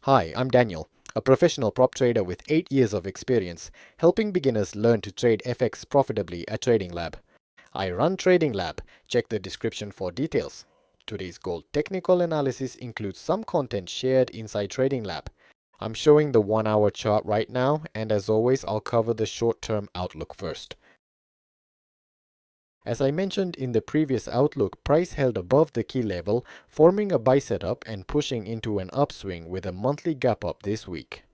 Hi, I'm Daniel, a professional prop trader with 8 years of experience, helping beginners learn to trade FX profitably at Trading Lab. I run Trading Lab. Check the description for details. Today's gold technical analysis includes some content shared inside Trading Lab. I'm showing the 1 hour chart right now, and as always, I'll cover the short-term outlook first. As I mentioned in the previous outlook, price held above the key level, forming a buy setup and pushing into an upswing with a monthly gap up this week.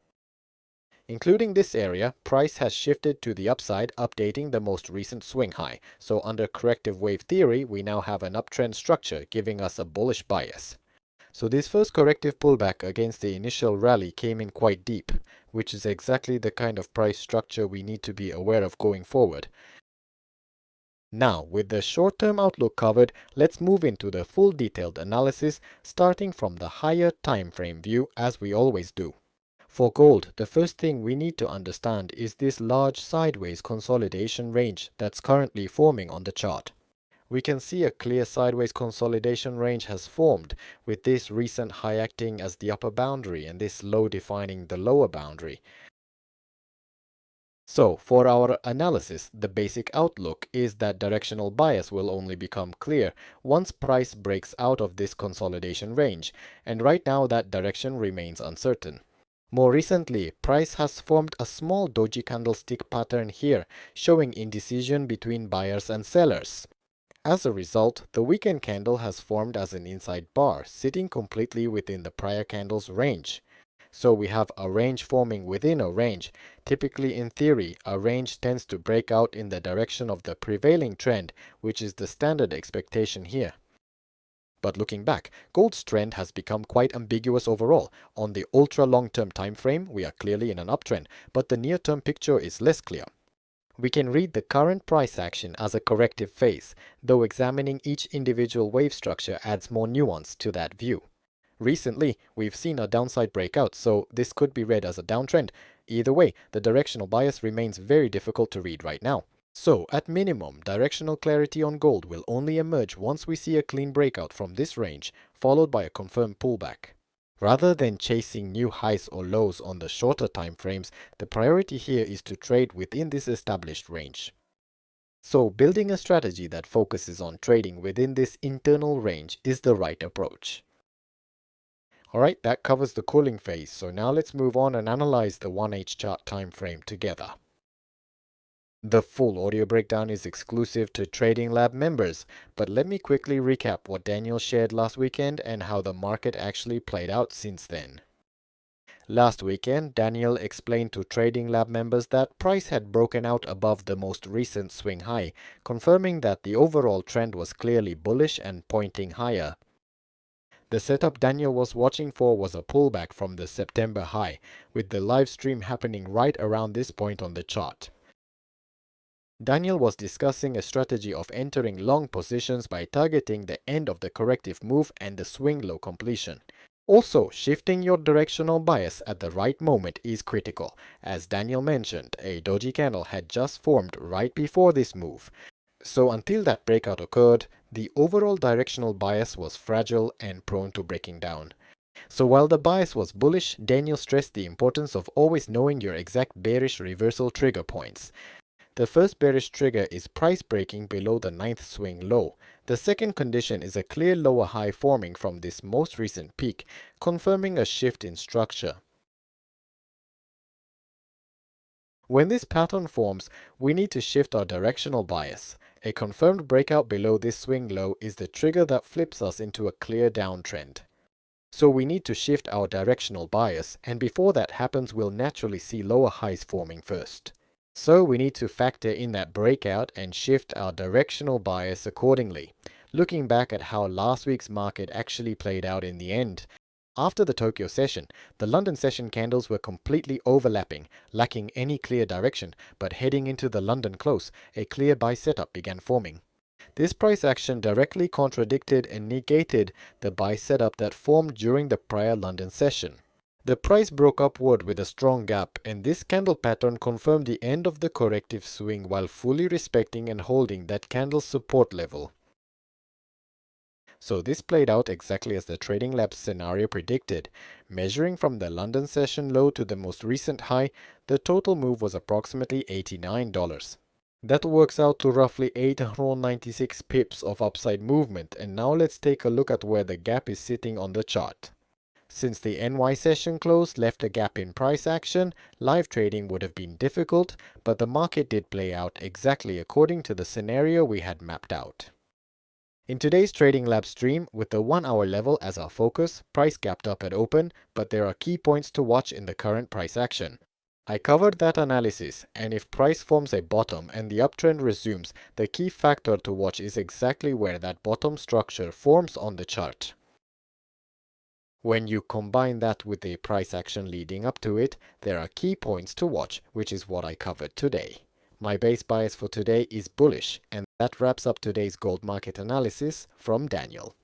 Including this area, price has shifted to the upside, updating the most recent swing high. So under corrective wave theory, we now have an uptrend structure, giving us a bullish bias. So this first corrective pullback against the initial rally came in quite deep, which is exactly the kind of price structure we need to be aware of going forward. Now, with the short-term outlook covered, let's move into the full detailed analysis, starting from the higher time frame view as we always do. For gold, the first thing we need to understand is this large sideways consolidation range that's currently forming on the chart. We can see a clear sideways consolidation range has formed, with this recent high acting as the upper boundary and this low defining the lower boundary. So, for our analysis, the basic outlook is that directional bias will only become clear once price breaks out of this consolidation range, and right now that direction remains uncertain. More recently, price has formed a small doji candlestick pattern here, showing indecision between buyers and sellers. As a result, the weekend candle has formed as an inside bar, sitting completely within the prior candle's range. So we have a range forming within a range. Typically in theory, a range tends to break out in the direction of the prevailing trend, which is the standard expectation here. But looking back, gold's trend has become quite ambiguous overall. On the ultra long-term time frame, we are clearly in an uptrend, but the near-term picture is less clear. We can read the current price action as a corrective phase, though examining each individual wave structure adds more nuance to that view. Recently, we've seen a downside breakout, so this could be read as a downtrend. Either way, the directional bias remains very difficult to read right now. So, at minimum, directional clarity on gold will only emerge once we see a clean breakout from this range, followed by a confirmed pullback. Rather than chasing new highs or lows on the shorter time frames, the priority here is to trade within this established range. So, building a strategy that focuses on trading within this internal range is the right approach. Alright, that covers the cooling phase, so now let's move on and analyze the 1H chart time frame together. The full audio breakdown is exclusive to Trading Lab members, but let me quickly recap what Daniel shared last weekend and how the market actually played out since then. Last weekend, Daniel explained to Trading Lab members that price had broken out above the most recent swing high, confirming that the overall trend was clearly bullish and pointing higher. The setup Daniel was watching for was a pullback from the September high, with the live stream happening right around this point on the chart. Daniel was discussing a strategy of entering long positions by targeting the end of the corrective move and the swing low completion. Also, shifting your directional bias at the right moment is critical. As Daniel mentioned, a doji candle had just formed right before this move. So until that breakout occurred, the overall directional bias was fragile and prone to breaking down. So while the bias was bullish, Daniel stressed the importance of always knowing your exact bearish reversal trigger points. The first bearish trigger is price breaking below the 9th swing low. The second condition is a clear lower high forming from this most recent peak, confirming a shift in structure. When this pattern forms, we need to shift our directional bias. A confirmed breakout below this swing low is the trigger that flips us into a clear downtrend. So we need to shift our directional bias, and before that happens, we'll naturally see lower highs forming first. So we need to factor in that breakout and shift our directional bias accordingly. Looking back at how last week's market actually played out in the end, after the Tokyo session, the London session candles were completely overlapping, lacking any clear direction, but heading into the London close, a clear buy setup began forming. This price action directly contradicted and negated the buy setup that formed during the prior London session. The price broke upward with a strong gap, and this candle pattern confirmed the end of the corrective swing while fully respecting and holding that candle's support level. So this played out exactly as the Trading Lab scenario predicted. Measuring from the London session low to the most recent high, the total move was approximately $89. That works out to roughly 896 pips of upside movement, and now let's take a look at where the gap is sitting on the chart. Since the NY session close left a gap in price action, live trading would have been difficult, but the market did play out exactly according to the scenario we had mapped out. In today's Trading Lab stream, with the 1 hour level as our focus, price gapped up at open, but there are key points to watch in the current price action. I covered that analysis, and if price forms a bottom and the uptrend resumes, the key factor to watch is exactly where that bottom structure forms on the chart. When you combine that with a price action leading up to it, there are key points to watch, which is what I covered today. My base bias for today is bullish, and that wraps up today's gold market analysis from Daniel.